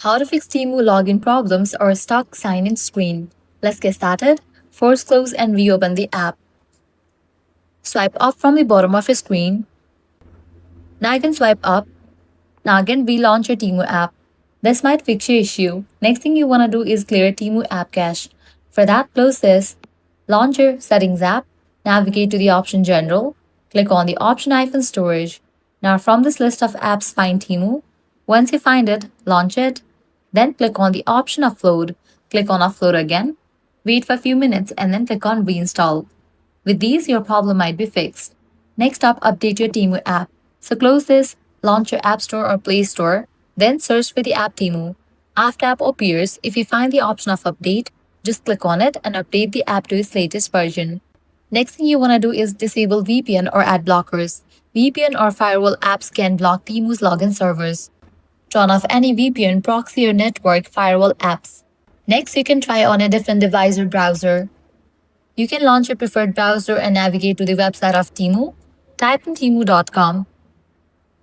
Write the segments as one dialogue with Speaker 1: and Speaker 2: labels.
Speaker 1: How to fix TEMU login problems or stuck sign-in screen. Let's get started. First, close and reopen the app. Swipe up from the bottom of your screen. Now you can swipe up. Now again, relaunch your TEMU app. This might fix your issue. Next thing you want to do is clear TEMU app cache. For that, close this. Launch your Settings app. Navigate to the option General. Click on the option Storage. Now from this list of apps, find TEMU. Once you find it, launch it. Then click on the option Upload. Click on Upload again. Wait for a few minutes and then click on Reinstall. With these, your problem might be fixed. Next up, update your TEMU app. So close this, launch your App Store or Play Store, then search for the app TEMU. After app appears, if you find the option of update, just click on it and update the app to its latest version. Next thing you want to do is disable VPN or ad blockers. VPN or firewall apps can block TEMU's login servers. Turn off any VPN, proxy, or network firewall apps. Next, you can try on a different device or browser. You can launch your preferred browser and navigate to the website of TEMU. Type in temu.com.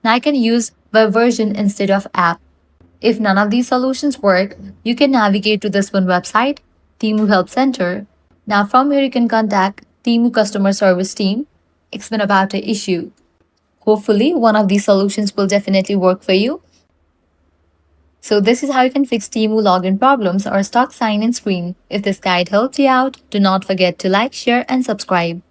Speaker 1: Now I can use web version instead of app. If none of these solutions work, you can navigate to this one website, TEMU Help Center. Now from here you can contact TEMU customer service team, explain about the issue. Hopefully one of these solutions will definitely work for you. So this is how you can fix TEMU login problems or stuck sign-in screen. If this guide helped you out, do not forget to like, share and subscribe.